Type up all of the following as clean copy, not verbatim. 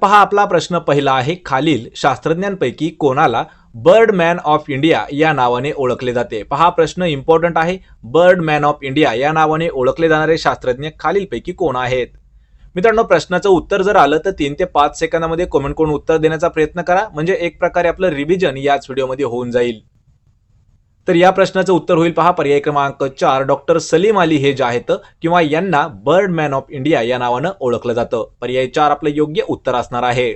पहा आपला प्रश्न पहिला आहे, खालील शास्त्रज्ञांपैकी कोणाला बर्डमॅन ऑफ इंडिया या नावाने ओळखले जाते? पहा प्रश्न इम्पॉर्टंट आहे. बर्डमॅन ऑफ इंडिया या नावाने ओळखले जाणारे शास्त्रज्ञ खालीलपैकी कोण आहेत? मित्रांनो, प्रश्नाचं उत्तर जर आलं तर 3 ते 5 सेकंदामध्ये कमेंट करून उत्तर देण्याचा प्रयत्न करा, म्हणजे एक प्रकारे आपलं रिव्हिजन याच व्हिडिओमध्ये होऊन जाईल. तर या प्रश्नाचं उत्तर होईल पहा पर्याय क्रमांक 4, डॉक्टर सलीम अली हे जे आहेत किंवा यांना बर्डमॅन ऑफ इंडिया या नावानं ओळखलं जातं. पर्याय 4 आपलं योग्य उत्तर असणार आहे.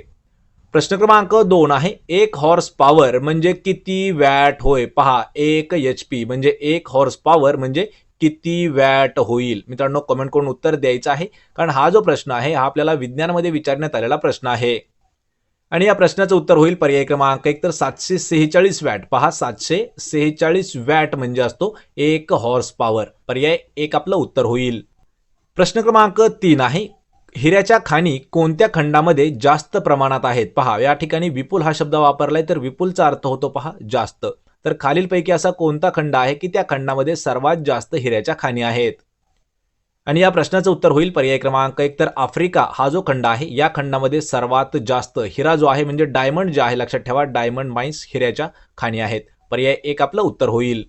प्रश्न क्रमांक 2 आहे, 1 हॉर्स पॉवर म्हणजे किती वॅट होय? पहा 1 HP म्हणजे 1 हॉर्स पॉवर म्हणजे किती वॅट होईल? मित्रांनो, कमेंट करून उत्तर द्यायचं आहे, कारण हा जो प्रश्न आहे हा आपल्याला विज्ञानमध्ये विचारण्यात आलेला प्रश्न आहे. आणि या प्रश्नाचं उत्तर होईल पर्याय क्रमांक 1 तर 746 वॅट. पहा 746 वॅट म्हणजे असतो 1 हॉर्स पॉवर. पर्याय 1 आपलं उत्तर होईल. प्रश्न क्रमांक 3 आहे, हिऱ्याच्या खाणी कोणत्या खंडामध्ये जास्त प्रमाणात आहेत? पहा या ठिकाणी विपुल हा शब्द वापरलाय, तर विपुलचा अर्थ होतो पहा जास्त. तर खालीलपैकी असा कोणता खंड आहे की त्या खंडामध्ये सर्वात जास्त हिऱ्याच्या खाणी आहेत? आणि या प्रश्नाचं उत्तर होईल पर्याय क्रमांक 1 तर आफ्रिका हा जो खंड आहे या खंडामध्ये सर्वात जास्त हिरा जो आहे म्हणजे डायमंड जे आहे, लक्षात ठेवा डायमंड माइन्स हिऱ्याच्या खाणी आहेत. पर्याय 1 आपलं उत्तर होईल.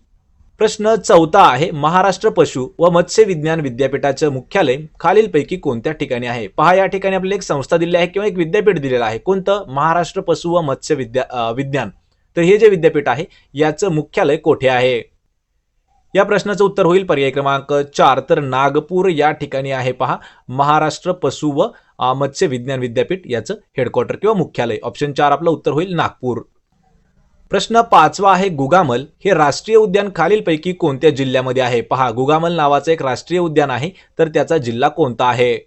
प्रश्न 4 आहे, महाराष्ट्र पशु व मत्स्य विज्ञान विद्यापीठाचे मुख्यालय खालीलपैकी कोणत्या ठिकाणी आहे? पहा या ठिकाणी आपल्याला एक संस्था दिली आहे किंवा एक विद्यापीठ दिलेलं आहे. कोणतं? महाराष्ट्र पशु व मत्स्य विज्ञान. तर हे जे विद्यापीठ आहे याचं मुख्यालय कोठे आहे? या प्रश्नाचं उत्तर होईल पर्याय क्रमांक 4 तर नागपूर या ठिकाणी आहे. पहा महाराष्ट्र पशु व मत्स्य विज्ञान विद्यापीठ याचं हेडक्वार्टर किंवा मुख्यालय. ऑप्शन 4 आपलं उत्तर होईल नागपूर. प्रश्न 5 आहे, गुगामल हे राष्ट्रीय उद्यान खालीलपैकी कोणत्या जिल्ह्यामध्ये आहे? पहा गुगामल नावाचं एक राष्ट्रीय उद्यान आहे, तर त्याचा जिल्हा कोणता आहे?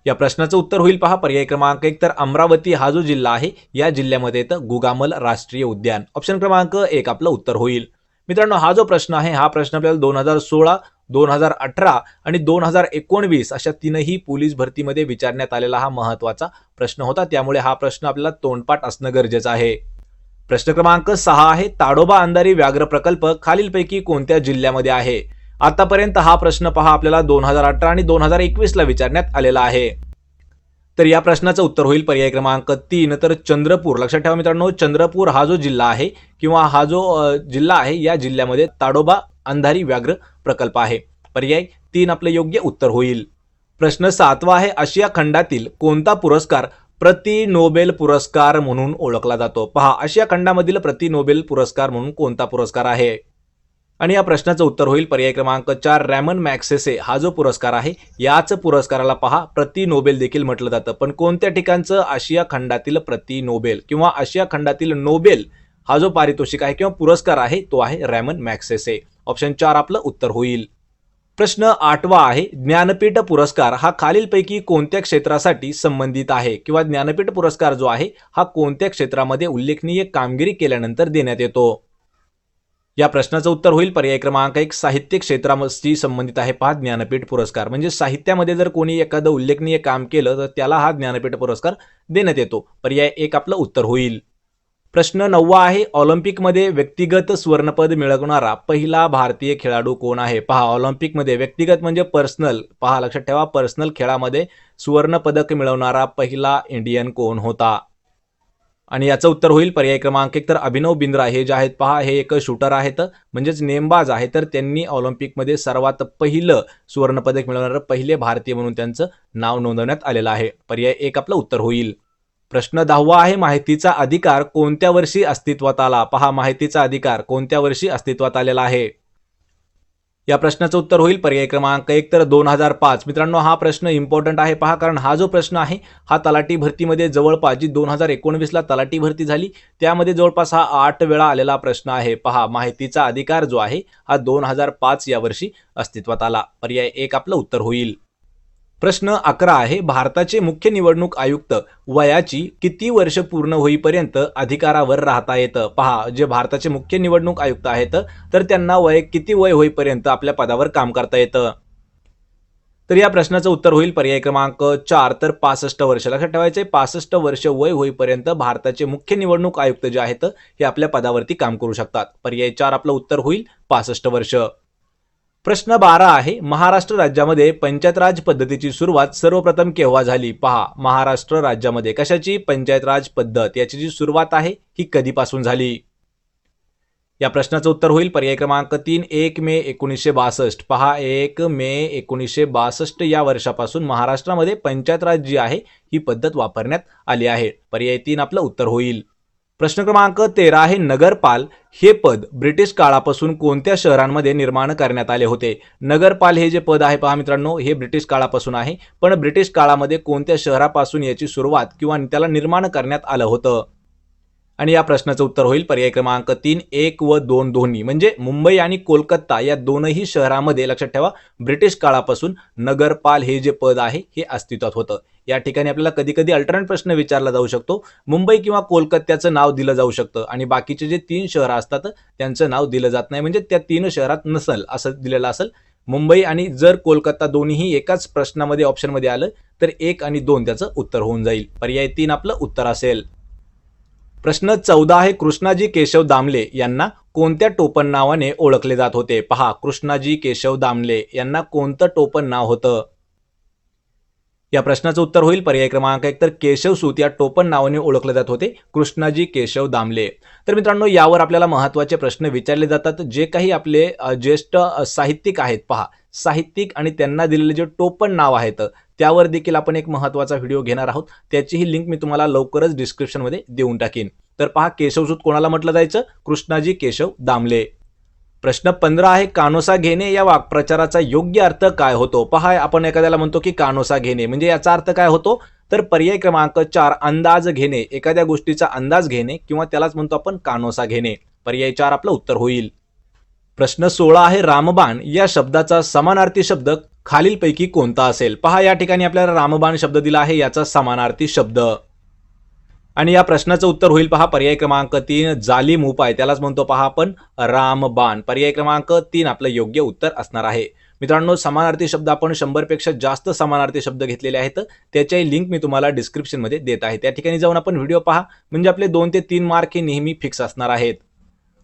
या प्रश्नाचं उत्तर होईल पहा पर्याय क्रमांक 1 तर अमरावती हा जो जिल्हा आहे या जिल्ह्यामध्ये येतं गुगामल राष्ट्रीय उद्यान. ऑप्शन क्रमांक 1 आपलं उत्तर होईल. मित्रांनो, हा जो प्रश्न आहे हा प्रश्न आपल्याला 2016, 2018 आणि 2019 अशा तीनही पोलीस भरतीमध्ये विचारण्यात आलेला हा महत्त्वाचा प्रश्न होता, त्यामुळे हा प्रश्न आपल्याला तोंडपाठ असणं गरजेचं आहे. प्रश्न क्रमांक 6 आहे, ताडोबा अंधारी व्याघ्र प्रकल्प खालीलपैकी कोणत्या जिल्ह्यामध्ये आहे? आतापर्यंत हा प्रश्न पहा आपल्याला 2018 आणि 2021 ला विचारण्यात आलेला आहे. तर या प्रश्नाचं उत्तर होईल पर्याय क्रमांक 3 तर चंद्रपूर. लक्षात ठेवा मित्रांनो, चंद्रपूर हा जो जिल्हा आहे किंवा हा जो जिल्हा आहे या जिल्ह्यामध्ये ताडोबा अंधारी व्याघ्र प्रकल्प आहे. पर्याय 3 आपलं योग्य उत्तर होईल. प्रश्न 7 आहे, आशिया खंडातील कोणता पुरस्कार प्रति नोबेल पुरस्कार म्हणून ओळखला जातो? पहा आशिया खंडामधील प्रति नोबेल पुरस्कार म्हणून कोणता पुरस्कार आहे? आणि या प्रश्नाचं उत्तर होईल पर्याय क्रमांक 4 रॅमन मॅग्सेसे हा जो पुरस्कार आहे याच पुरस्काराला पहा प्रति नोबेल देखील म्हटलं जातं. पण कोणत्या ठिकाणचं आशिया खंडातील प्रति नोबेल किंवा आशिया खंडातील नोबेल हा जो पारितोषिक आहे किंवा पुरस्कार आहे तो आहे रॅमन मॅग्सेसे. ऑप्शन 4 आपलं उत्तर होईल. प्रश्न 8 आहे, ज्ञानपीठ पुरस्कार हा खालीलपैकी कोणत्या क्षेत्रासाठी संबंधित आहे? किंवा ज्ञानपीठ पुरस्कार जो आहे हा कोणत्या क्षेत्रामध्ये उल्लेखनीय कामगिरी केल्यानंतर देण्यात येतो? या प्रश्नाचं उत्तर होईल पर्याय क्रमांक 1 साहित्य क्षेत्राशी संबंधित आहे. पहा ज्ञानपीठ पुरस्कार म्हणजे साहित्यामध्ये जर कोणी एखादं उल्लेखनीय काम केलं तर त्याला हा ज्ञानपीठ पुरस्कार देण्यात येतो. पर्याय 1 आपलं उत्तर होईल. प्रश्न 9 आहे, ऑलिम्पिकमध्ये व्यक्तिगत सुवर्णपद मिळवणारा पहिला भारतीय खेळाडू कोण आहे? पहा ऑलिम्पिकमध्ये व्यक्तिगत म्हणजे पर्सनल, पहा लक्षात ठेवा पर्सनल खेळामध्ये सुवर्ण पदक मिळवणारा पहिला इंडियन कोण होता? आणि याचं उत्तर होईल पर्याय क्रमांक 1 तर अभिनव बिंद्रा हे जे आहेत पहा हे एक शूटर आहेत म्हणजेच नेमबाज आहे, तर त्यांनी ऑलिम्पिकमध्ये सर्वात पहिलं सुवर्णपदक मिळवणारे पहिले भारतीय म्हणून त्यांचं नाव नोंदवण्यात आलेलं आहे. पर्याय 1 आपलं उत्तर होईल. प्रश्न 10 आहे, माहितीचा अधिकार कोणत्या वर्षी अस्तित्वात आला? पहा माहितीचा अधिकार कोणत्या वर्षी अस्तित्वात आलेला आहे? या प्रश्नाचं उत्तर होईल पर्याय क्रमांक 1 तर 2005. मित्रांनो, हा प्रश्न इम्पॉर्टंट आहे पहा, कारण हा जो प्रश्न आहे हा तलाठी भरतीमध्ये जवळपास जी 2019 ला तलाठी भरती झाली त्यामध्ये जवळपास हा 8 वेळा आलेला प्रश्न आहे. पहा माहितीचा अधिकार जो आहे हा 2005 या वर्षी अस्तित्वात आला. पर्याय 1 आपलं उत्तर होईल. प्रश्न 11 आहे, भारताचे मुख्य निवडणूक आयुक्त वयाची किती वर्ष पूर्ण होईपर्यंत अधिकारावर राहता येतं? पहा जे भारताचे मुख्य निवडणूक आयुक्त आहेत तर त्यांना किती वय होईपर्यंत आपल्या पदावर काम करता येतं? तर या प्रश्नाचं उत्तर होईल पर्याय क्रमांक 4 तर 65 वर्ष. लक्षात ठेवायचे 65 वर्ष वय होईपर्यंत भारताचे मुख्य निवडणूक आयुक्त जे आहेत हे आपल्या पदावरती काम करू शकतात. पर्याय 4 आपलं उत्तर होईल 65 वर्ष. प्रश्न 12 आहे, महाराष्ट्र राज्यामध्ये पंचायत राज पद्धतीची सुरुवात सर्वप्रथम केव्हा झाली? पहा, महाराष्ट्र राज्यामध्ये कशाची पंचायत राज पद्धत याची जी सुरुवात आहे ही कधीपासून झाली? या प्रश्नाचं उत्तर होईल पर्याय क्रमांक 3, 1 मे 1962. पहा, 1 मे 1962 या वर्षापासून महाराष्ट्रामध्ये पंचायत राज जी आहे ही पद्धत वापरण्यात आली आहे. पर्याय 3 आपलं उत्तर होईल. प्रश्न क्रमांक 13 आहे, नगरपाल हे पद ब्रिटिश काळापासून कोणत्या शहरांमध्ये निर्माण करण्यात आले होते? नगरपाल हे जे पद आहे पहा मित्रांनो, हे ब्रिटिश काळापासून आहे, पण ब्रिटिश काळामध्ये कोणत्या शहरापासून याची सुरुवात किंवा त्याला निर्माण करण्यात आलं होतं? आणि या प्रश्नाचं उत्तर होईल पर्याय क्रमांक 3, 1 व 2 दोन्ही, म्हणजे मुंबई आणि कोलकाता या दोनही शहरामध्ये लक्षात ठेवा ब्रिटिश काळापासून नगरपाल हे जे पद आहे हे अस्तित्वात होतं. या ठिकाणी आपल्याला कधी कधी अल्टरनेट प्रश्न विचारला जाऊ शकतो. मुंबई किंवा कोलकात्याचं नाव दिलं जाऊ शकतं आणि बाकीचे जे 3 शहरं असतात त्यांचं नाव दिलं जात नाही, म्हणजे त्या 3 शहरात नसल असं दिलेलं असेल. मुंबई आणि जर कोलकाता दोन्ही एकाच प्रश्नामध्ये ऑप्शनमध्ये आलं तर 1 आणि 2 त्याचं उत्तर होऊन जाईल. पर्याय 3 आपलं उत्तर असेल. प्रश्न 14 आहे, कृष्णाजी केशव दामले यांना कोणत्या टोपण नावाने ओळखले जात होते? पहा, कृष्णाजी केशव दामले यांना कोणतं टोपण नाव होतं? या प्रश्नाचं उत्तर होईल पर्याय क्रमांक 1, तर केशवसूत या टोपण नावाने ओळखले जात होते कृष्णाजी केशव दामले. तर मित्रांनो, यावर आपल्याला महत्त्वाचे प्रश्न विचारले जातात. जे काही आपले ज्येष्ठ साहित्यिक आहेत पहा, साहित्यिक आणि त्यांना दिलेले जे टोपण नाव आहेत त्यावर देखील आपण एक महत्त्वाचा व्हिडिओ घेणार आहोत. त्याचीही लिंक मी तुम्हाला लवकरच डिस्क्रिप्शनमध्ये देऊन टाकीन. तर पहा, केशवसूत कोणाला म्हटलं जायचं? कृष्णाजी केशव दामले. प्रश्न 15 आहे, कानोसा घेणे या वाक्प्रचाराचा योग्य अर्थ काय होतो? पहा, आपण एखाद्याला म्हणतो की कानोसा घेणे, म्हणजे याचा अर्थ काय होतो? तर पर्याय क्रमांक 4, अंदाज घेणे, एखाद्या गोष्टीचा अंदाज घेणे किंवा त्यालाच म्हणतो आपण कानोसा घेणे. पर्याय 4 आपलं उत्तर होईल. प्रश्न 16 आहे, रामबाण या शब्दाचा समानार्थी शब्द खालीलपैकी कोणता असेल? पहा, या ठिकाणी आपल्याला रामबाण शब्द दिला आहे, याचा समानार्थी शब्द. आणि या प्रश्नाचं उत्तर होईल पहा पर्याय क्रमांक 3, जालिम उपाय, त्यालाच म्हणतो पहा आपण रामबाण. पर्याय क्रमांक 3 आपलं योग्य उत्तर असणार आहे. मित्रांनो, समानार्थी शब्द आपण 100 पेक्षा जास्त समानार्थी शब्द घेतलेले आहेत, त्याच्याही लिंक मी तुम्हाला डिस्क्रिप्शनमध्ये देत आहे. त्या ठिकाणी जाऊन आपण व्हिडिओ पहा, म्हणजे आपले 2 ते 3 मार्क हे नेहमी फिक्स असणार आहेत.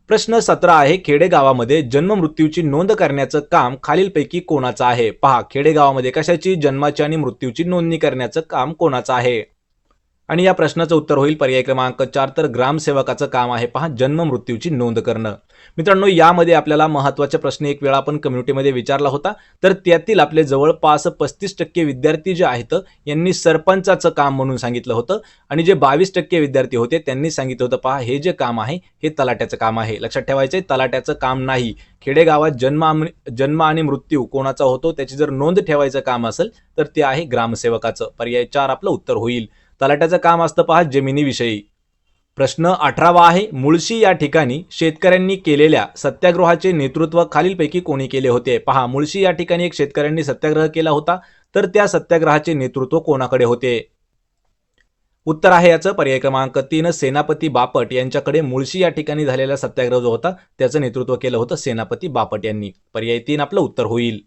प्रश्न 17 आहे, खेडेगावामध्ये जन्म मृत्यूची नोंद करण्याचं काम खालीलपैकी कोणाचं आहे? पहा, खेडेगावामध्ये कशाची? जन्माची आणि मृत्यूची नोंदणी करण्याचं काम कोणाचं आहे? आणि या प्रश्नाचं उत्तर होईल पर्याय क्रमांक 4, तर ग्रामसेवकाचं काम आहे पहा जन्म मृत्यूची नोंद करणं. मित्रांनो, यामध्ये आपल्याला महत्त्वाचा प्रश्न एक वेळा आपण कम्युनिटीमध्ये विचारला होता, तर त्यातील आपले जवळपास 35% विद्यार्थी जे आहेत यांनी सरपंचाचं काम म्हणून सांगितलं होतं आणि जे 22% विद्यार्थी होते त्यांनी सांगितलं होतं पहा हे जे काम आहे हे तलाट्याचं काम आहे. लक्षात ठेवायचं आहे, तलाट्याचं काम नाही. खेडेगावात जन्म आणि मृत्यू कोणाचा होतो त्याची जर नोंद ठेवायचं काम असेल तर ते आहे ग्रामसेवकाचं. पर्याय 4 आपलं उत्तर होईल. तलाट्याचं काम असतं पहा जमिनीविषयी. प्रश्न 18 आहे, मुळशी या ठिकाणी शेतकऱ्यांनी केलेल्या सत्याग्रहाचे नेतृत्व खालीलपैकी कोणी केले होते? पहा, मुळशी या ठिकाणी एक शेतकऱ्यांनी सत्याग्रह केला होता, तर त्या सत्याग्रहाचे नेतृत्व कोणाकडे होते? उत्तर आहे याचं पर्याय क्रमांक 3, सेनापती बापट यांच्याकडे मुळशी या ठिकाणी झालेला सत्याग्रह जो होता त्याचं नेतृत्व केलं होतं सेनापती बापट यांनी. पर्याय 3 आपलं उत्तर होईल.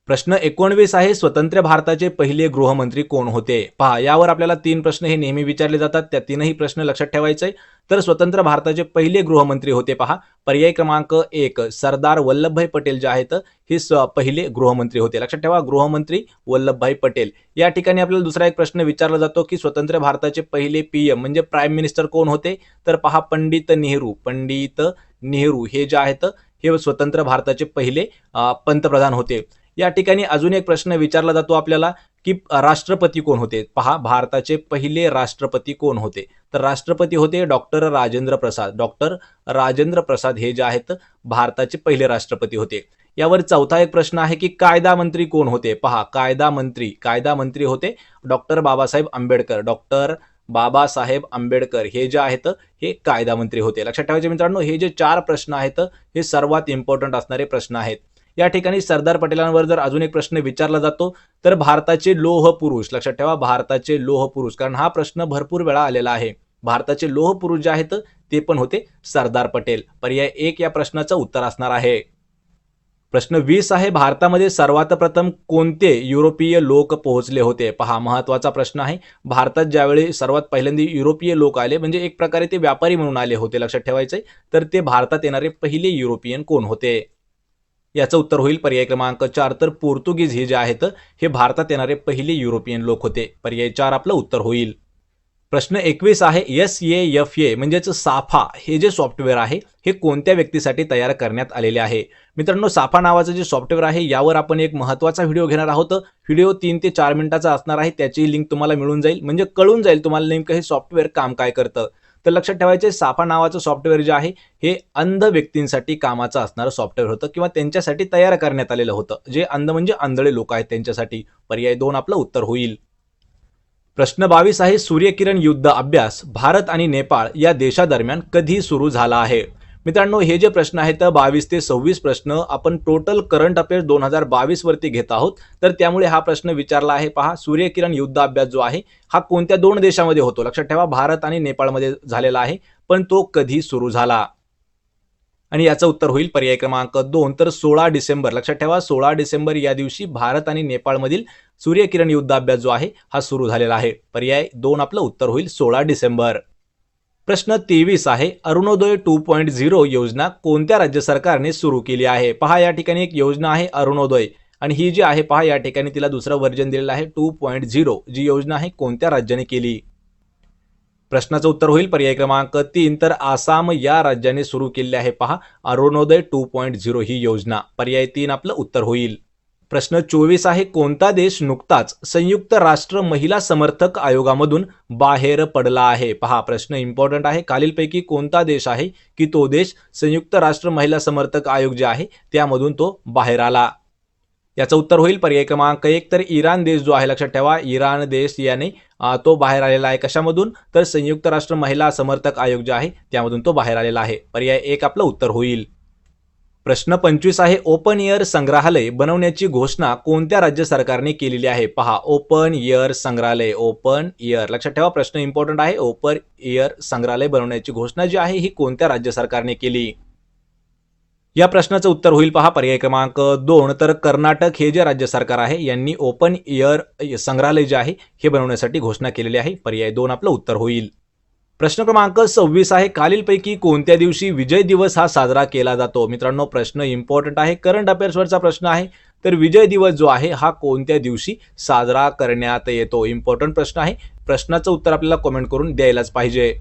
प्रश्न 19 आहे, स्वतंत्र भारताचे पहिले गृहमंत्री कोण होते? पहा, यावर आपल्याला 3 प्रश्न हे नेहमी विचारले जातात, त्या 3ही प्रश्न लक्षात ठेवायचे. तर स्वतंत्र भारताचे पहिले गृहमंत्री होते पहा पर्याय क्रमांक 1, सरदार वल्लभभाई पटेल जे आहेत हे पहिले गृहमंत्री होते. लक्षात ठेवा, गृहमंत्री वल्लभभाई पटेल. या ठिकाणी आपल्याला दुसरा एक प्रश्न विचारला जातो की स्वतंत्र भारताचे पहिले पीएम म्हणजे प्राईम मिनिस्टर कोण होते? तर पहा, पंडित नेहरू हे जे आहेत हे स्वतंत्र भारताचे पहिले पंतप्रधान होते. या ठिकाणी अजून एक प्रश्न विचारला जातो आपल्याला की राष्ट्रपती कोण होते? पहा, भारताचे पहिले राष्ट्रपती कोण होते? तर राष्ट्रपती होते डॉक्टर राजेंद्र प्रसाद. डॉक्टर राजेंद्र प्रसाद हे जे आहेत भारताचे पहिले राष्ट्रपती होते. यावर चौथा एक प्रश्न आहे की कायदा मंत्री कोण होते? पहा, कायदा मंत्री होते डॉक्टर बाबासाहेब आंबेडकर. डॉक्टर बाबासाहेब आंबेडकर हे जे आहेत हे कायदा मंत्री होते. लक्षात ठेवायचे मित्रांनो, हे जे 4 प्रश्न आहेत हे सर्वात इम्पॉर्टंट असणारे प्रश्न आहेत. या ठिकाणी सरदार पटेलांवर जर अजून एक प्रश्न विचारला जातो तर भारताचे लोह पुरुष, लक्षात ठेवा भारताचे लोह पुरुष, कारण हा प्रश्न भरपूर वेळा आलेला आहे. भारताचे लोह पुरुष जे आहेत ते पण होते सरदार पटेल. पर्याय 1 या प्रश्नाचं उत्तर असणार आहे. प्रश्न 20 आहे, भारतामध्ये सर्वात प्रथम कोणते युरोपीय लोक पोहोचले होते? पहा, महत्वाचा प्रश्न आहे. भारतात ज्यावेळी सर्वात पहिल्यांदा युरोपीय लोक आले म्हणजे एक प्रकारे ते व्यापारी म्हणून आले होते, लक्षात ठेवायचे, तर ते भारतात येणारे पहिले युरोपियन कोण होते? याचं उत्तर होईल पर्याय क्रमांक 4 तर पोर्तुगीज हे जे आहेत हे भारतात येणारे पहिले युरोपियन लोक होते. पर्याय 4 आपलं उत्तर होईल. प्रश्न 21 आहे SAFA म्हणजेच साफा हे जे सॉफ्टवेअर आहे हे कोणत्या व्यक्तीसाठी तयार करण्यात आलेले आहे. मित्रांनो, साफा नावाचं जे सॉफ्टवेअर आहे यावर आपण एक महत्त्वाचा व्हिडिओ घेणार आहोत. व्हिडिओ 3 ते 4 मिनिटाचा असणार आहे. त्याची लिंक तुम्हाला मिळून जाईल, म्हणजे कळून जाईल तुम्हाला नेमकं हे सॉफ्टवेअर काम काय करतं. तर लक्षात ठेवायचे, साफा नावाचं सॉफ्टवेअर जे आहे हे अंध व्यक्तींसाठी कामाचं असणारं सॉफ्टवेअर होतं किंवा त्यांच्यासाठी तयार करण्यात आलेलं होतं. जे अंध म्हणजे आंधळे लोक आहेत त्यांच्यासाठी. पर्याय 2 आपलं उत्तर होईल. प्रश्न 22 आहे सूर्यकिरण युद्ध अभ्यास भारत आणि नेपाळ या देशादरम्यान कधी सुरू झाला आहे. मित्रांनो, हे जे प्रश्न आहेत 22 ते 26 प्रश्न आपण टोटल करंट अफेअर्स 2022 वरती घेत आहोत. तर त्यामुळे हा प्रश्न विचारला आहे. पहा, सूर्यकिरण युद्ध अभ्यास जो आहे हा कोणत्या दोन देशामध्ये होतो. लक्षात ठेवा, भारत आणि नेपाळमध्ये झालेला आहे, पण तो कधी सुरू झाला. आणि याचं उत्तर होईल पर्याय क्रमांक 2 तर 16 डिसेंबर. लक्षात ठेवा, 16 डिसेंबर या दिवशी भारत आणि नेपाळमधील सूर्यकिरण युद्ध अभ्यास जो आहे हा सुरू झालेला आहे. पर्याय 2 आपलं उत्तर होईल 16 डिसेंबर. प्रश्न 23 आहे अरुणोदय 2.0 योजना कोणत्या राज्य सरकारने सुरू केली आहे. पहा, या ठिकाणी एक योजना आहे अरुणोदय, आणि ही जी आहे पहा या ठिकाणी तिला दुसरं व्हर्जन दिलेलं आहे 2.0. जी योजना आहे कोणत्या राज्याने केली. प्रश्नाचं उत्तर होईल पर्याय क्रमांक 3 तर आसाम या राज्याने सुरू केलेली आहे पहा अरुणोदय 2.0 ही योजना. पर्याय 3 आपलं उत्तर होईल. प्रश्न 24 आहे कोणता देश नुकताच संयुक्त राष्ट्र महिला समर्थक आयोगामधून बाहेर पडला आहे. पहा, प्रश्न इम्पॉर्टंट आहे. खालीलपैकी कोणता देश आहे की तो देश संयुक्त राष्ट्र महिला समर्थक आयोग जे आहे त्यामधून तो बाहेर आला. याचं उत्तर होईल पर्याय क्रमांक 1 तर इराण देश जो आहे. लक्षात ठेवा, इराण देश याने तो बाहेर आलेला आहे. कशामधून तर संयुक्त राष्ट्र महिला समर्थक आयोग जे आहे त्यामधून तो बाहेर आलेला आहे. पर्याय 1 आपलं उत्तर होईल. प्रश्न 25 आहे ओपन एअर संग्रहालय बनवण्याची घोषणा कोणत्या राज्य सरकारने केलेली आहे. पहा, ओपन एअर संग्रहालय, ओपन एअर. लक्षात ठेवा, प्रश्न इम्पॉर्टंट आहे. ओपन एअर संग्रहालय बनवण्याची घोषणा जी आहे ही कोणत्या राज्य सरकारने केली. या प्रश्नाचं उत्तर होईल पहा पर्याय क्रमांक 2 तर कर्नाटक हे जे राज्य सरकार आहे यांनी ओपन एअर संग्रहालय जे आहे हे बनवण्यासाठी घोषणा केलेली आहे. पर्याय 2 आपलं उत्तर होईल. प्रश्न क्रमांक 26 आहे खालीलपैकी कोणत्या दिवशी विजय दिवस हा साजरा केला जातो. मित्रांनो, प्रश्न इम्पॉर्टंट आहे. करंट अफेअर्सवरचा प्रश्न आहे. तर विजय दिवस जो आहे हा कोणत्या दिवशी साजरा करण्यात येतो. इम्पॉर्टंट प्रश्न आहे. प्रश्नाचं उत्तर आपल्याला कमेंट करून द्यायलाच पाहिजे.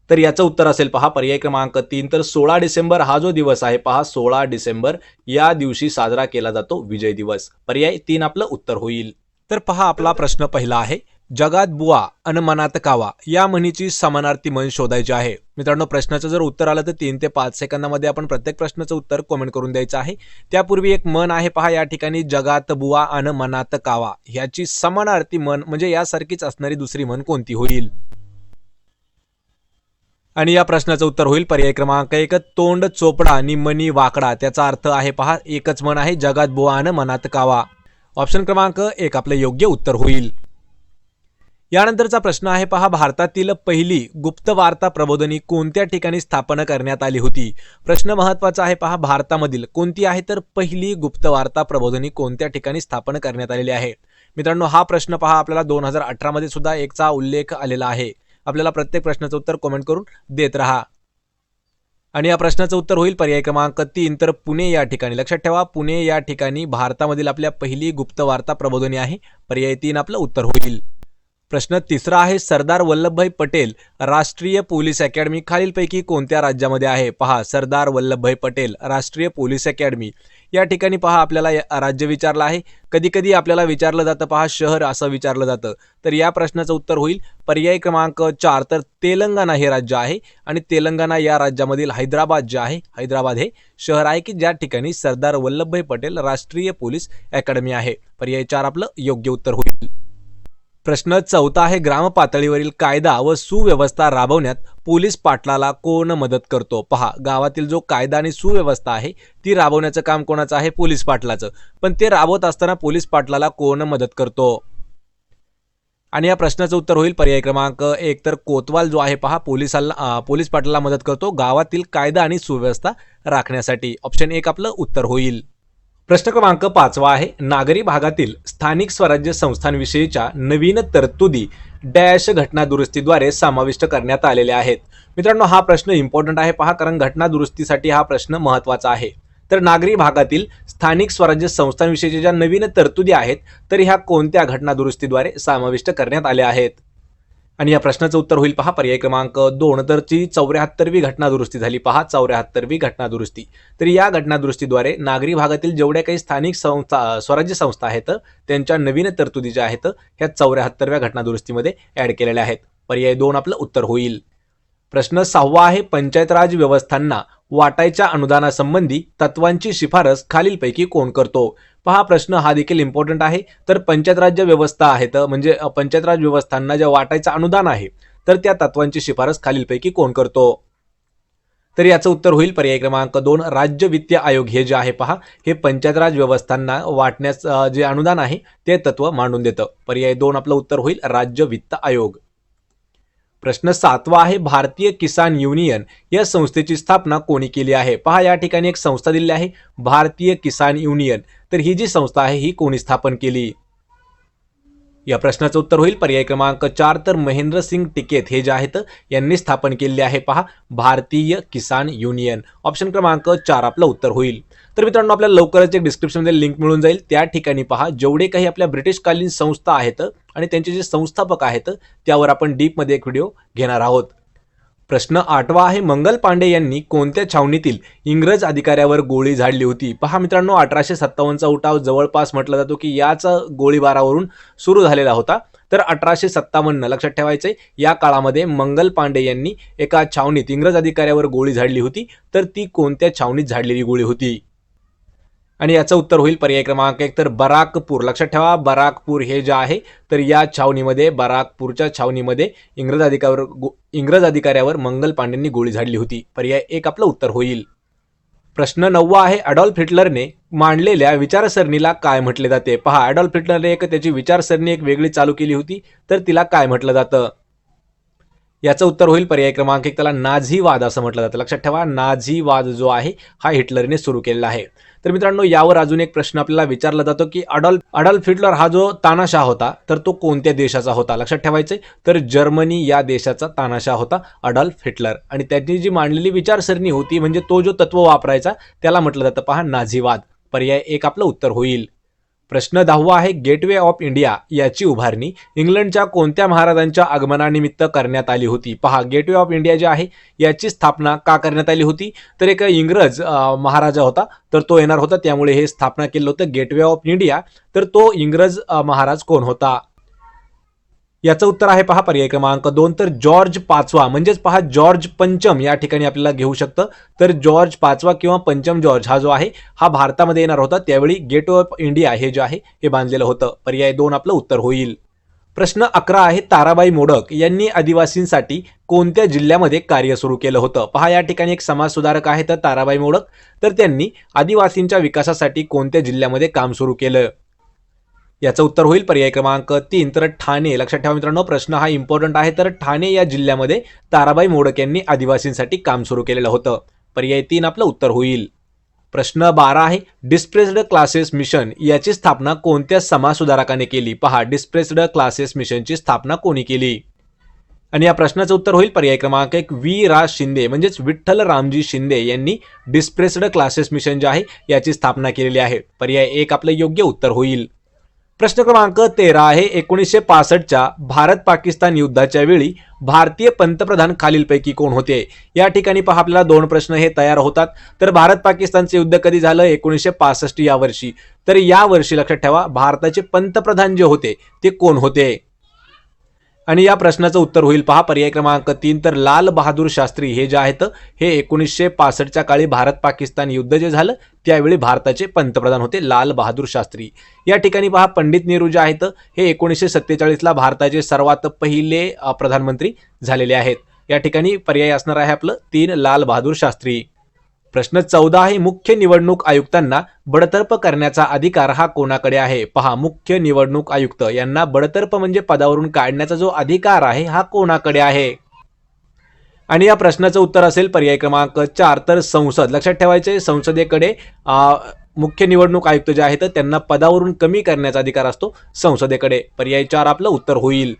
तर याचं उत्तर असेल पहा पर्याय क्रमांक 3 तर 16 डिसेंबर हा जो दिवस आहे पहा 16 डिसेंबर या दिवशी साजरा केला जातो विजय दिवस. पर्याय 3 आपलं उत्तर होईल. तर पहा, आपला प्रश्न पहिला आहे जगात बुवा अन मनात कावा या म्हणीची समानार्थी म्हण शोधायची आहे. मित्रांनो, प्रश्नाचं जर उत्तर आलं तर 3 ते 5 सेकंदामध्ये आपण प्रत्येक प्रश्नाचं उत्तर कमेंट करून द्यायचं आहे. त्यापूर्वी एक म्हण आहे पहा या ठिकाणी जगात बुवा अन मनात कावा ह्याची समानार्थी म्हण म्हणजे यासारखीच असणारी दुसरी म्हण कोणती होईल. आणि या प्रश्नाचं उत्तर होईल पर्याय क्रमांक 1 तोंड चोपडा आणि मनी वाकडा. त्याचा अर्थ आहे पहा एकच म्हण आहे जगात बुवा अन मनात कावा. ऑप्शन क्रमांक 1 आपलं योग्य उत्तर होईल. यानंतरचा प्रश्न आहे पहा भारतातील पहिली गुप्त वार्ता प्रबोधिनी कोणत्या ठिकाणी स्थापन करण्यात आली होती. प्रश्न महत्त्वाचा आहे पहा भारतामधील कोणती आहे तर पहिली गुप्त वार्ता प्रबोधिनी कोणत्या ठिकाणी स्थापन करण्यात आलेली आहे. मित्रांनो, हा प्रश्न पहा आपल्याला 2018 मध्ये सुद्धा एकचा उल्लेख आलेला आहे. आपल्याला प्रत्येक प्रश्नाचं उत्तर कमेंट करून देत राहा. आणि या प्रश्नाचं उत्तर होईल पर्याय क्रमांक 3 तर पुणे या ठिकाणी. लक्षात ठेवा, पुणे या ठिकाणी भारतामधील आपल्या पहिली गुप्त वार्ता प्रबोधिनी आहे. पर्याय 3 आपलं उत्तर होईल. प्रश्न तिसरा आहे सरदार वल्लभभाई पटेल राष्ट्रीय पोलीस अकॅडमी खालीलपैकी कोणत्या राज्यामध्ये आहे. पहा, सरदार वल्लभभाई पटेल राष्ट्रीय पोलीस अकॅडमी या ठिकाणी पहा आपल्याला राज्य विचारलं आहे. कधी कधी आपल्याला विचारलं जातं पहा शहर असं विचारलं जातं. तर या प्रश्नाचं उत्तर होईल पर्याय क्रमांक 4 तर तेलंगणा हे राज्य आहे. आणि तेलंगणा या राज्यामधील हैदराबाद जे आहे हैदराबाद हे शहर आहे की ज्या ठिकाणी सरदार वल्लभभाई पटेल राष्ट्रीय पोलीस अकॅडमी आहे. पर्याय 4 आपलं योग्य उत्तर होईल. प्रश्न 4 आहे ग्राम पातळीवरील कायदा व सुव्यवस्था राबवण्यात पोलीस पाटलाला कोण मदत करतो. पहा, गावातील जो कायदा आणि सुव्यवस्था आहे ती राबवण्याचं काम कोणाचं आहे पोलीस पाटलाचं. पण ते राबवत असताना पोलीस पाटलाला कोण मदत करतो. आणि या प्रश्नाचं उत्तर होईल पर्याय क्रमांक 1 तर कोतवाल जो आहे पहा पोलीस पाटलाला मदत करतो गावातील कायदा आणि सुव्यवस्था राखण्यासाठी. ऑप्शन 1 आपलं उत्तर होईल. प्रश्न क्रमांक 5 आहे नागरी भागातील स्थानिक स्वराज्य संस्थांविषयीच्या नवीन तरतुदी डॅश घटना दुरुस्तीद्वारे समाविष्ट करण्यात आलेल्या आहेत. मित्रांनो, हा प्रश्न इम्पॉर्टंट आहे पहा कारण घटना दुरुस्तीसाठी हा प्रश्न महत्त्वाचा आहे. तर नागरी भागातील स्थानिक स्वराज्य संस्थांविषयीच्या ज्या नवीन तरतुदी आहेत तर ह्या कोणत्या घटनादुरुस्तीद्वारे समाविष्ट करण्यात आल्या आहेत? आणि या प्रश्नाचं उत्तर होईल पहा पर्याय क्रमांक 2 तर ची 74वी घटनादुरुस्ती झाली पहा 74वी घटनादुरुस्ती. तर या घटनादुरुस्तीद्वारे नागरी भागातील जेवढ्या काही स्थानिक संस्था स्वराज्य संस्था आहेत त्यांच्या नवीन तरतुदी ज्या आहेत ह्या 74व्या घटनादुरुस्तीमध्ये ऍड केलेल्या आहेत. पर्याय 2 आपलं उत्तर होईल. प्रश्न 6वा आहे पंचायत राज व्यवस्थांना वाटायच्या अनुदानासंबंधी तत्वांची शिफारस खालीलपैकी कोण करतो? पहा प्रश्न हा देखील इम्पॉर्टंट आहे. तर पंचायत राज्य व्यवस्था आहेत म्हणजे पंचायत राज व्यवस्थांना जे वाटायचं अनुदान आहे तर त्या तत्वांची शिफारस खालीलपैकी कोण करतो? तर याचं उत्तर होईल पर्याय क्रमांक 2 राज्य वित्त आयोग हे जे आहे पहा हे पंचायत राज व्यवस्थांना वाटण्यास जे अनुदान आहे ते तत्व मांडून देतं. पर्याय 2 आपलं उत्तर होईल राज्य वित्त आयोग. प्रश्न 7वा आहे भारतीय किसान युनियन या संस्थेची स्थापना कोणी केली आहे? पहा या ठिकाणी एक संस्था दिलेली आहे भारतीय किसान युनियन. तर ही जी संस्था आहे ही कोणी स्थापन केली? या प्रश्नाचं उत्तर होईल पर्याय क्रमांक 4 तर महेंद्रसिंग टिकेत हे जे आहेत यांनी स्थापन केलेले आहे पहा भारतीय किसान युनियन. ऑप्शन क्रमांक 4 आपलं उत्तर होईल. तर मित्रांनो आपल्याला लवकरच एक डिस्क्रिप्शनमध्ये लिंक मिळून जाईल त्या ठिकाणी पहा जेवढे काही आपल्या ब्रिटिशकालीन संस्था आहेत आणि त्यांचे जे संस्थापक आहेत त्यावर आपण डीपमध्ये एक व्हिडिओ घेणार आहोत. प्रश्न 8वा आहे मंगल पांडे यांनी कोणत्या छावणीतील इंग्रज अधिकाऱ्यावर गोळी झाडली होती? पहा मित्रांनो 1857चा उठाव जवळपास म्हटलं जातो की याच गोळीबारावरून सुरू झालेला होता. तर 1857 लक्षात ठेवायचंय या काळामध्ये मंगल पांडे यांनी एका छावणीत इंग्रज अधिकाऱ्यावर गोळी झाडली होती. तर ती कोणत्या छावणीत झाडलेली गोळी होती? आणि याचं उत्तर होईल पर्याय क्रमांक 1 तर बराकपूर. लक्षात ठेवा बराकपूर हे जे आहे तर या छावणीमध्ये बराकपूरच्या छावणीमध्ये इंग्रज अधिकाऱ्यावर मंगल पांडेंनी गोळी झाडली होती. पर्याय 1 आपलं उत्तर होईल. प्रश्न 9वा आहे अडॉल्फ हिटलरने मांडलेल्या विचारसरणीला काय म्हटले जाते? पहा अडॉल्फ हिटलरने एक त्याची विचारसरणी एक वेगळी चालू केली होती तर तिला काय म्हटलं जातं? याचं उत्तर होईल पर्याय क्रमांक 1 त्याला नाझीवाद असं म्हटलं जातं. लक्षात ठेवा नाझीवाद जो आहे हा हिटलरने सुरू केलेला आहे. तर मित्रांनो यावर अजून एक प्रश्न आपल्याला विचारला जातो की अडॉल्फ हिटलर हा जो तानाशाह होता तर तो कोणत्या देशाचा होता? लक्षात ठेवायचे तर जर्मनी या देशाचा तानाशाह होता अडॉल्फ हिटलर. आणि त्यांनी जी मांडलेली विचारसरणी होती म्हणजे तो जो तत्व वापरायचा त्याला म्हटलं जातं पहा नाझीवाद. पर्याय 1 आपलं उत्तर होईल. प्रश्न 10वा आहे गेटवे ऑफ इंडिया याची उभारणी इंग्लंडच्या कोणत्या महाराजांच्या आगमनानिमित्त करण्यात आली होती? पहा गेटवे ऑफ इंडिया जे आहे याची स्थापना का करण्यात आली होती? तर एक इंग्रज महाराजा होता तर तो येणार होता त्यामुळे हे स्थापना केलं होतं गेटवे ऑफ इंडिया. तर तो इंग्रज महाराज कोण होता? याचं उत्तर आहे पहा पर्याय क्रमांक 2 तर जॉर्ज 5वा म्हणजेच पहा जॉर्ज पंचम या ठिकाणी आपल्याला घेऊ शकतं. तर जॉर्ज 5वा किंवा पंचम जॉर्ज हा जो आहे हा भारतामध्ये येणार होता त्यावेळी गेटवे ऑफ इंडिया हे जे आहे हे बांधलेलं होतं. पर्याय 2 आपलं उत्तर होईल. प्रश्न 11 आहे ताराबाई मोडक यांनी आदिवासींसाठी कोणत्या जिल्ह्यामध्ये कार्य सुरू केलं होतं? पहा या ठिकाणी एक समाज सुधारक आहेत ताराबाई मोडक तर त्यांनी आदिवासींच्या विकासासाठी कोणत्या जिल्ह्यामध्ये काम सुरू केलं? याचं उत्तर होईल पर्याय क्रमांक 3 तर ठाणे. लक्षात ठेवा मित्रांनो प्रश्न हा इम्पॉर्टंट आहे. तर ठाणे या जिल्ह्यामध्ये ताराबाई मोडक यांनी आदिवासींसाठी काम सुरू केलेलं होतं. पर्याय 3 आपलं उत्तर होईल. प्रश्न 12 आहे डिस्प्रेस्ड क्लासेस मिशन याची स्थापना कोणत्या समाज सुधारकाने केली? पहा डिस्प्रेस्ड क्लासेस मिशनची स्थापना कोणी केली? आणि या प्रश्नाचं उत्तर होईल पर्याय क्रमांक 1 व्ही रा शिंदे म्हणजेच विठ्ठल रामजी शिंदे यांनी डिस्प्रेस्ड क्लासेस मिशन जे आहे याची स्थापना केलेली आहे. पर्याय 1 आपलं योग्य उत्तर होईल. प्रश्न क्रमांक 13 आहे 1965च्या भारत पाकिस्तान युद्धाच्या वेळी भारतीय पंतप्रधान खालीलपैकी कोण होते? या ठिकाणी पहा आपल्याला 2 प्रश्न हे तयार होतात. तर भारत पाकिस्तानचे युद्ध कधी झालं? 1965 या वर्षी. तर या वर्षी लक्षात ठेवा भारताचे पंतप्रधान जे होते ते कोण होते? आणि या प्रश्नाचं उत्तर होईल पहा पर्याय क्रमांक 3 तर लाल बहादूर शास्त्री हे जे आहेत हे 1965च्या काळी भारत पाकिस्तान युद्ध जे झालं त्यावेळी भारताचे पंतप्रधान होते लाल बहादूर शास्त्री. या ठिकाणी पहा पंडित नेहरू जे आहेत हे 1947ला भारताचे सर्वात पहिले प्रधानमंत्री झालेले आहेत. या ठिकाणी पर्याय असणार आहे आपलं 3 लाल बहादूर शास्त्री. प्रश्न 14 आहे मुख्य निवडणूक आयुक्तांना बडतर्फ करण्याचा अधिकार हा कोणाकडे आहे? पहा मुख्य निवडणूक आयुक्त यांना बडतर्फ म्हणजे पदावरून काढण्याचा जो अधिकार आहे हा कोणाकडे आहे? आणि या प्रश्नाचं उत्तर असेल पर्याय क्रमांक 4 तर संसद. लक्षात ठेवायचे संसदेकडे मुख्य निवडणूक आयुक्त जे आहेत त्यांना पदावरून कमी करण्याचा अधिकार असतो संसदेकडे. पर्याय 4 आपलं उत्तर होईल.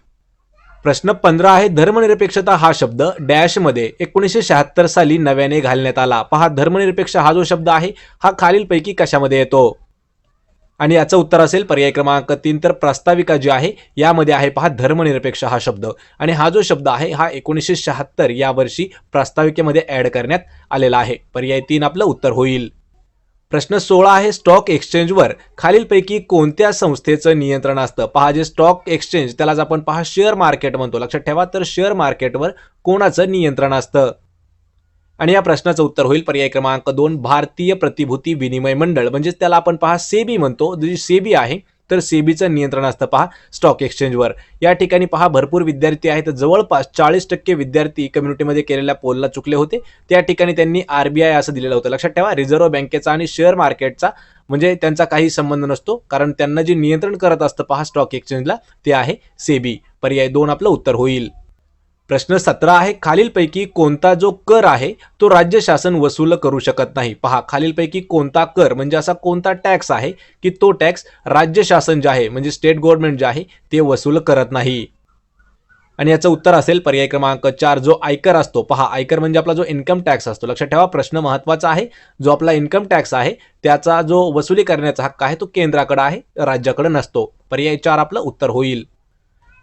प्रश्न 15 आहे धर्मनिरपेक्षता हा शब्द डॅशमध्ये 1976 साली नव्याने घालण्यात आला. पहा धर्मनिरपेक्ष हा जो शब्द आहे हा खालीलपैकी कशामध्ये येतो? आणि याचं उत्तर असेल पर्याय क्रमांक 3 तर प्रास्ताविका जी आहे यामध्ये आहे पहा धर्मनिरपेक्ष हा शब्द. आणि हा जो शब्द आहे हा 1976 या वर्षी प्रास्ताविकेमध्ये ऍड करण्यात आलेला आहे. पर्याय 3 आपलं उत्तर होईल. प्रश्न 16 आहे स्टॉक एक्सचेंजवर खालीलपैकी कोणत्या संस्थेचं नियंत्रण असतं? पहा जे स्टॉक एक्सचेंज त्यालाच आपण पहा शेअर मार्केट म्हणतो, लक्षात ठेवा. तर शेअर मार्केटवर कोणाचं नियंत्रण असतं? आणि या प्रश्नाचं उत्तर होईल पर्याय क्रमांक 2 भारतीय प्रतिभूती विनिमय मंडळ, म्हणजेच त्याला आपण पहा सेबी म्हणतो. जी सेबी आहे तर सेबीचं नियंत्रण असतं पहा स्टॉक एक्सचेंजवर. या ठिकाणी पहा भरपूर विद्यार्थी आहेत, जवळपास 40% विद्यार्थी कम्युनिटीमध्ये केलेल्या पोलला चुकले होते. त्या ठिकाणी त्यांनी आरबीआय असं दिलेलं होतं. लक्षात ठेवा रिझर्व्ह बँकेचा आणि शेअर मार्केटचा म्हणजे त्यांचा काही संबंध नसतो, कारण त्यांना जे नियंत्रण करत असतं पहा स्टॉक एक्सचेंजला ते आहे सेबी. पर्याय 2 आपलं उत्तर होईल. प्रश्न 17 आहे खालीलपैकी कोणता जो कर आहे तो राज्य शासन वसूल करू शकत नाही? पहा खालीलपैकी कोणता कर म्हणजे असा कोणता टॅक्स आहे की तो टॅक्स राज्य शासन जे आहे म्हणजे स्टेट गव्हर्नमेंट जे आहे ते वसूल करत नाही? आणि याचं उत्तर असेल पर्याय क्रमांक 4 जो आयकर असतो. पहा आयकर म्हणजे आपला जो इन्कम टॅक्स असतो. लक्षात ठेवा प्रश्न महत्त्वाचा आहे. जो आपला इन्कम टॅक्स आहे त्याचा जो वसुली करण्याचा हक्क आहे तो केंद्राकडे आहे, राज्याकडे नसतो. पर्याय 4 आपलं उत्तर होईल.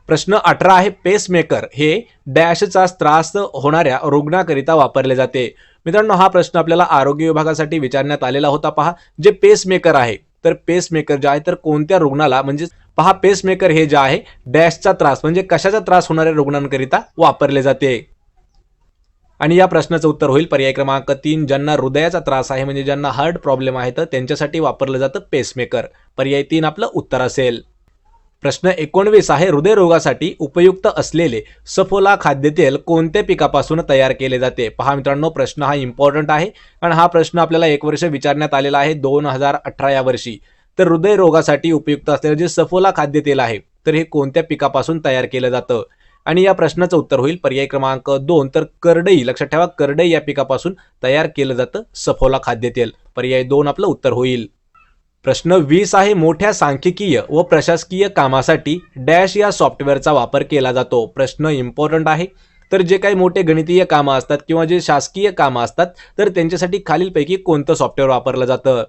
प्रश्न 18 आहे पेसमेकर हे डॅशचा त्रास होणाऱ्या रुग्णाकरिता वापरले जाते. मित्रांनो हा प्रश्न आपल्याला आरोग्य विभागासाठी विचारण्यात आलेला होता. पहा जे पेसमेकर आहे तर पेसमेकर जे आहे तर कोणत्या रुग्णाला म्हणजे पहा पेसमेकर हे जे आहे डॅशचा त्रास म्हणजे कशाचा त्रास होणाऱ्या रुग्णांकरिता वापरले जाते? आणि या प्रश्नाचं उत्तर होईल पर्याय क्रमांक 3 ज्यांना हृदयाचा त्रास आहे म्हणजे ज्यांना हार्ट प्रॉब्लेम आहे तर त्यांच्यासाठी वापरलं जातं पेसमेकर. पर्याय 3 आपलं उत्तर असेल. प्रश्न 19 आहे हृदयरोगासाठी उपयुक्त असलेले सफोला खाद्यतेल कोणत्या पिकापासून तयार केले जाते? पहा मित्रांनो प्रश्न हा इम्पॉर्टंट आहे कारण हा प्रश्न आपल्याला 1 वर्ष विचारण्यात आलेला आहे 2018 या वर्षी. तर हृदयरोगासाठी उपयुक्त असलेले जे सफोला खाद्यतेल आहे तर हे कोणत्या पिकापासून तयार केलं जातं? आणि या प्रश्नाचं उत्तर होईल पर्याय क्रमांक 2 तर करडई. लक्षात ठेवा करडई या पिकापासून तयार केलं जातं सफोला खाद्यतेल. पर्याय 2 आपलं उत्तर होईल. प्रश्न 20 आहे मोठ्या सांख्यिकीय व प्रशासकीय कामासाठी डॅश या सॉफ्टवेअरचा वापर केला जातो? प्रश्न इम्पॉर्टंट आहे. तर जे काही मोठे गणितीय कामं असतात किंवा जे शासकीय कामं असतात तर त्यांच्यासाठी खालीलपैकी कोणतं सॉफ्टवेअर वापरलं जातं?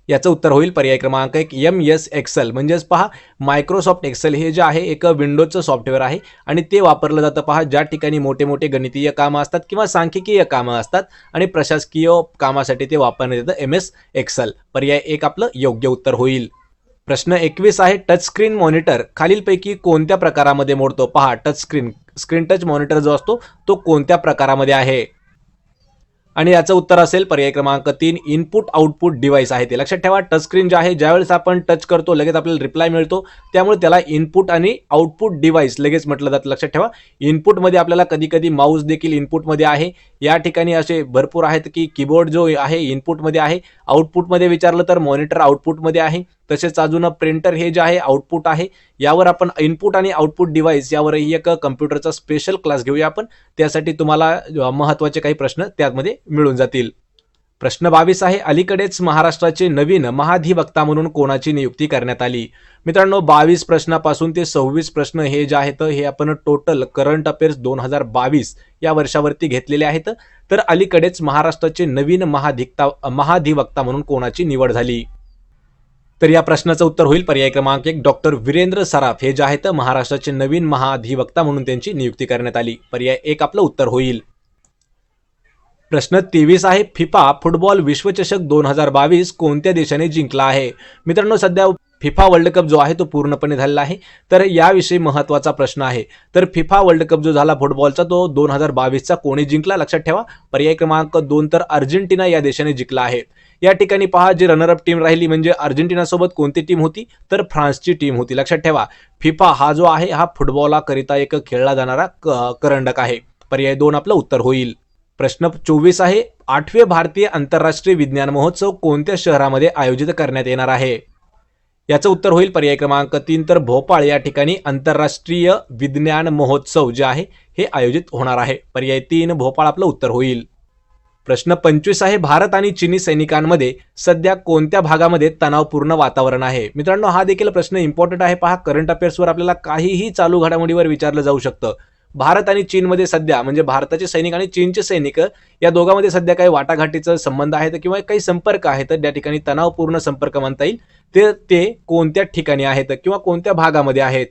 याचं उत्तर होईल पर्याय क्रमांक 1 MS एक्सेल. म्हणजेच पहा मायक्रोसॉफ्ट एक्सेल हे जे आहे एक विंडोजचं सॉफ्टवेअर आहे आणि ते वापरलं जातं पहा ज्या ठिकाणी मोठे मोठे गणितीय कामं असतात किंवा सांख्यिकीय कामं असतात आणि प्रशासकीय कामासाठी ते वापरण्यात येतं MS एक्सेल. पर्याय 1 आपलं योग्य उत्तर होईल. प्रश्न 21 आहे टच स्क्रीन मॉनिटर खालीलपैकी कोणत्या प्रकारामध्ये मोडतो? पहा टच स्क्रीन टच मॉनिटर जो असतो तो कोणत्या प्रकारामध्ये आहे? आणि याचं उत्तर असेल पर्याय क्रमांक 3 इनपुट आउटपुट डिव्हाइस आहे ते. लक्षात ठेवा टच स्क्रीन जे आहे ज्यावेळेस आपण टच करतो लगेच आपल्याला रिप्लाय मिळतो त्यामुळे त्याला इनपुट आणि आउटपुट डिव्हाइस लगेच म्हटलं जातं. लक्षात ठेवा इनपुटमध्ये आपल्याला कधी कधी माऊस देखील इनपुटमध्ये आहे. या ठिकाणी असे भरपूर आहेत की कीबोर्ड जो आहे इनपुटमध्ये आहे. आउटपुटमध्ये विचारलं तर मॉनिटर आउटपुटमध्ये आहे. तसेच अजून प्रिंटर हे जे आहे आउटपुट आहे. यावर आपण इनपुट आणि आउटपुट डिव्हाइस यावरही एक कम्प्युटरचा स्पेशल क्लास घेऊया आपण. त्यासाठी तुम्हाला महत्त्वाचे काही प्रश्न त्यामध्ये मिळून जातील. प्रश्न 22 आहे अलीकडेच महाराष्ट्राचे नवीन महाधिवक्ता म्हणून कोणाची नियुक्ती करण्यात आली? मित्रांनो 22 प्रश्नापासून ते 26 प्रश्न हे जे आहेत हे आपण टोटल करंट अफेअर्स 2022 या वर्षावरती घेतलेले आहेत. तर अलीकडेच महाराष्ट्राचे नवीन महाधिवक्ता म्हणून कोणाची निवड झाली? तर या प्रश्नाचं उत्तर होईल पर्याय क्रमांक 1 डॉक्टर वीरेंद्र सराफ हे जे आहेत महाराष्ट्राचे नवीन महाधिवक्ता म्हणून त्यांची नियुक्ती करण्यात आली. पर्याय 1 आपलं उत्तर होईल. प्रश्न 23 आहे फिफा फुटबॉल विश्वचषक 2022 कोणत्या देशाने जिंकला आहे? मित्रांनो सध्या फिफा वर्ल्ड कप जो आहे तो पूर्णपणे झालेला आहे. तर याविषयी महत्त्वाचा प्रश्न आहे. तर फिफा वर्ल्ड कप जो झाला फुटबॉलचा तो 2022चा कोणी जिंकला? लक्षात ठेवा पर्याय क्रमांक 2 तर अर्जेंटिना या देशाने जिंकला आहे. या ठिकाणी पहा जी रनरअप टीम राहिली म्हणजे अर्जेंटिनासोबत कोणती टीम होती तर फ्रान्सची टीम होती. लक्षात ठेवा फिफा हा जो आहे हा फुटबॉलाकरिता एक खेळला जाणारा करंडक आहे. पर्याय 2 आपलं उत्तर होईल. प्रश्न 24 आहे 8वे भारतीय आंतरराष्ट्रीय विज्ञान महोत्सव कोणत्या शहरामध्ये आयोजित करण्यात येणार आहे? याचं उत्तर होईल पर्याय क्रमांक 3 तर भोपाळ या ठिकाणी आंतरराष्ट्रीय विज्ञान महोत्सव जे आहे हे आयोजित होणार आहे. पर्याय 3 भोपाळ आपलं उत्तर होईल. प्रश्न 25 आहे, भारत आणि चीनी सैनिकांमध्ये सध्या कोणत्या भागामध्ये तणावपूर्ण वातावरण आहे? मित्रांनो, हा देखील प्रश्न इम्पॉर्टंट आहे. पहा, करंट अफेअर्सवर आपल्याला काहीही चालू घडामोडीवर विचारलं जाऊ शकतं. भारत आणि चीनमध्ये सध्या म्हणजे भारताचे सैनिक आणि चीनचे सैनिक या दोघांमध्ये सध्या काही वाटाघाटीचा संबंध आहे किंवा काही संपर्क आहे, तर त्या ठिकाणी तणावपूर्ण संपर्क म्हणता येईल. ते कोणत्या ठिकाणी आहेत किंवा कोणत्या भागामध्ये आहेत?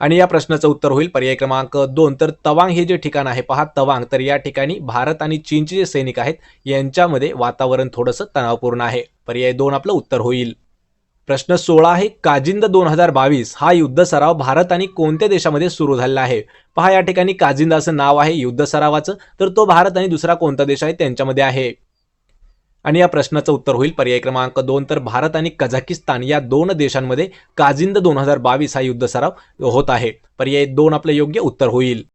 आणि या प्रश्नाचं उत्तर होईल पर्याय क्रमांक 2. तर तवांग हे जे ठिकाण आहे, पहा तवांग, तर या ठिकाणी भारत आणि चीनचे जे सैनिक आहेत यांच्यामध्ये वातावरण थोडंसं तणावपूर्ण आहे. पर्याय 2 आपलं उत्तर होईल. प्रश्न 16 आहे, काजिंद 2022 हा युद्ध सराव भारत आणि कोणत्या देशामध्ये सुरू झालेला आहे? पहा, या ठिकाणी काजिंद असं नाव आहे युद्ध सरावाचं, तर तो भारत आणि दुसरा कोणता देश आहे त्यांच्यामध्ये आहे. आणि या प्रश्नाचं उत्तर होईल पर्याय क्रमांक 2. तर भारत आणि कझाकिस्तान या 2 देशांमध्ये काजिंद 2022 हा युद्ध सराव होत आहे. पर्याय 2 आपलं योग्य उत्तर होईल.